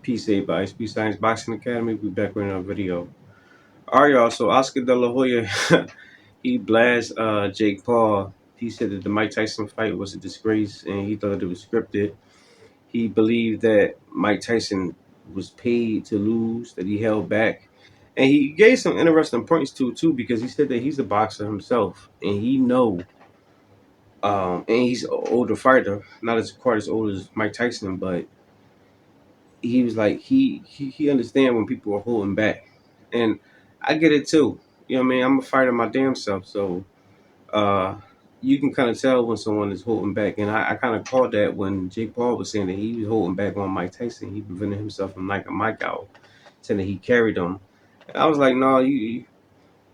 Peace, everybody. Peace Science Boxing Academy. We back with another video. All right, y'all. So Oscar De La Hoya, he blasted Jake Paul. He said that the Mike Tyson fight was a disgrace, and he thought it was scripted. He believed that Mike Tyson was paid to lose, that he held back, and he gave some interesting points too, because he said that he's a boxer himself, and and he's an older fighter, not as quite as old as Mike Tyson, but he was like he understand when people are holding back, and I get it too. You know what I mean? I'm a fighter my damn self, so uh, you can kind of tell when someone is holding back, and I kind of called that when Jake Paul was saying that he was holding back on Mike Tyson. He prevented himself from knocking Mike out, saying that he carried him. And I was like, no, you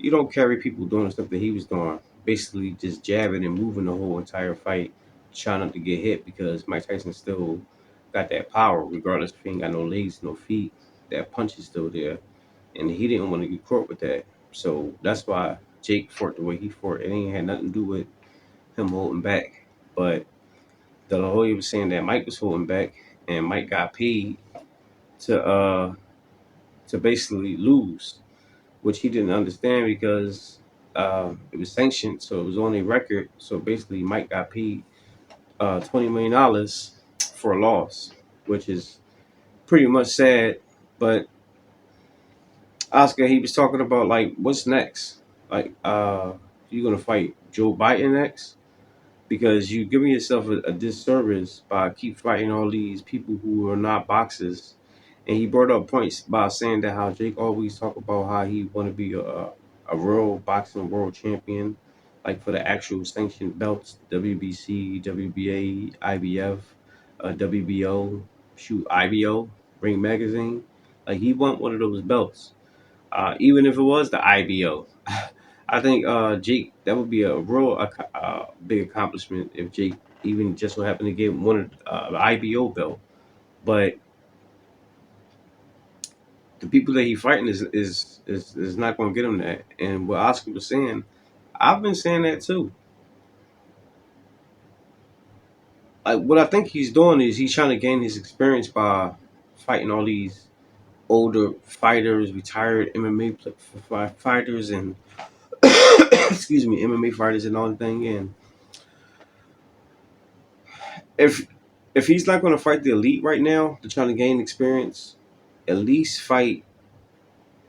don't carry people doing the stuff that he was doing, basically just jabbing and moving the whole entire fight, trying not to get hit because Mike Tyson still got that power, regardless if he ain't got no legs, no feet. That punch is still there, and he didn't want to get caught with that. So that's why Jake fought the way he fought. It ain't had nothing to do with him holding back. But De La Hoya was saying that Mike was holding back, and Mike got paid to basically lose, which he didn't understand because it was sanctioned, so it was on a record. So basically, Mike got paid $20 million for a loss, which is pretty much sad. But Oscar, he was talking about like what's next. Like, you gonna fight Joe Biden next? Because you giving yourself a disservice by keep fighting all these people who are not boxers. And he brought up points by saying that how Jake always talk about how he want to be a real boxing world champion, like for the actual sanctioned belts, WBC, WBA, IBF, WBO, shoot IBO, Ring Magazine. Like he want one of those belts, even if it was the IBO. I think Jake, that would be a real big accomplishment if Jake even just so happened to get one of the IBO belt. But the people that he fighting is not going to get him that. And what Oscar was saying, I've been saying that too. Like what I think he's doing is he's trying to gain his experience by fighting all these older fighters, retired fighters, and excuse me, MMA fighters and all that thing. And if he's not going to fight the elite right now, to try to gain experience, at least fight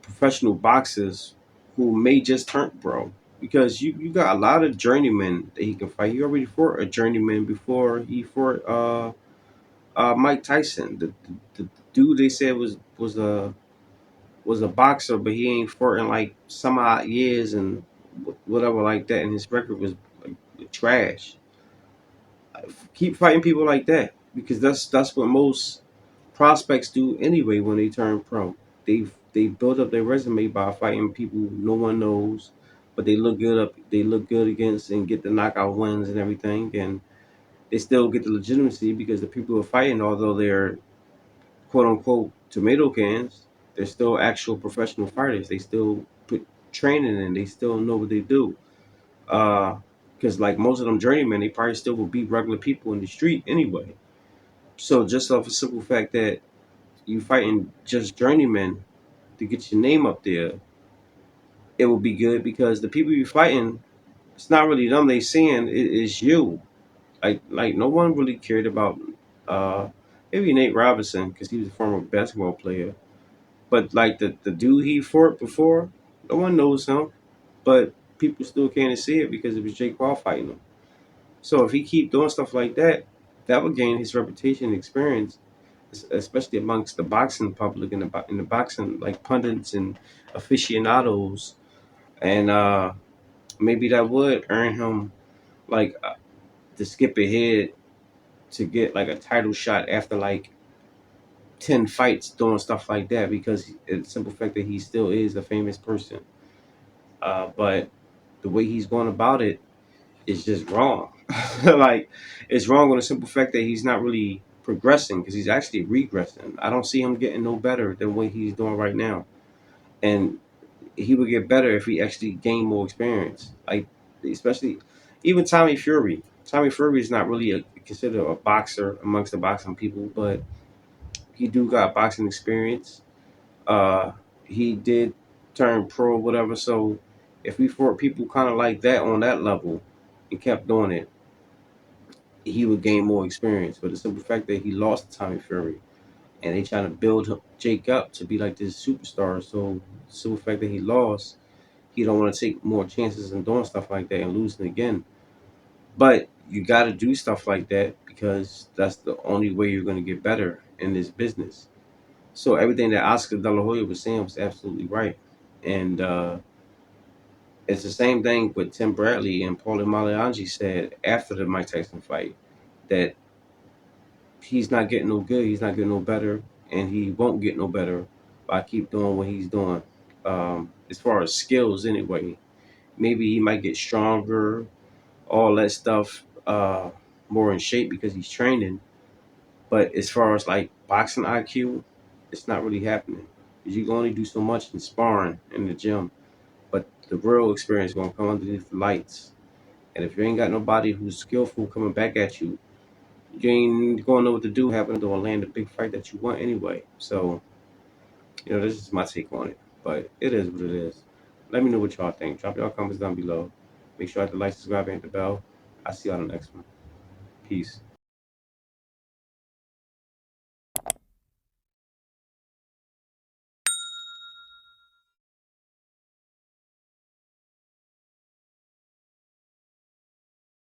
professional boxers who may just turn pro. Because you got a lot of journeymen that he can fight. He already fought a journeyman before he fought Mike Tyson. The dude they said was a boxer, but he ain't fought in like some odd years and whatever like that, and his record was like, trash. Keep fighting people like that because that's what most prospects do anyway when they turn pro. They build up their resume by fighting people no one knows, but they look good against and get the knockout wins and everything, and they still get the legitimacy because the people who are fighting, although they're quote unquote tomato cans, they're still actual professional fighters. They still put training in. They still know what they do. Because like most of them journeymen, they probably still will beat regular people in the street anyway. So just off a simple fact that you fighting just journeymen to get your name up there, it will be good because the people you're fighting, it's not really them they seeing, it is you. Like no one really cared about uh maybe Nate Robinson because he was a former basketball player. But like the dude he fought before, no one knows him. But people still can't see it because it was Jake Paul fighting him. So if he keep doing stuff like that, that would gain his reputation and experience, especially amongst the boxing public and in the boxing like pundits and aficionados, and maybe that would earn him like to skip ahead to get like a title shot after like 10 fights doing stuff like that because it's the simple fact that he still is a famous person. But the way he's going about it is just wrong. Like it's wrong on the simple fact that he's not really progressing because he's actually regressing. I don't see him getting no better than what he's doing right now, and he would get better if he actually gained more experience. Like especially even Tommy Fury. Tommy Fury is not really considered a boxer amongst the boxing people, but he do got boxing experience. Uh, he did turn pro, or whatever. So if we fought people kind of like that on that level and kept doing it, he would gain more experience. But the simple fact that he lost to Tommy Fury, and they trying to build Jake up to be like this superstar. So the simple fact that he lost, he don't want to take more chances in doing stuff like that and losing again. But you got to do stuff like that because that's the only way you're going to get better in this business. So everything that Oscar De La Hoya was saying was absolutely right, and it's the same thing with Tim Bradley and Paulie Malignaggi said after the Mike Tyson fight that he's not getting no good, he's not getting no better, and he won't get no better by keep doing what he's doing. As far as skills, anyway, maybe he might get stronger, all that stuff, more in shape because he's training. But as far as like boxing IQ, it's not really happening. 'Cause you can only do so much in sparring in the gym, but the real experience is gonna come underneath the lights. And if you ain't got nobody who's skillful coming back at you, you ain't gonna know what to do. Happen to land a big fight that you want anyway. So this is my take on it. But it is what it is. Let me know what y'all think. Drop y'all comments down below. Make sure to like, subscribe, and hit the bell. I'll see y'all on the next one. Peace.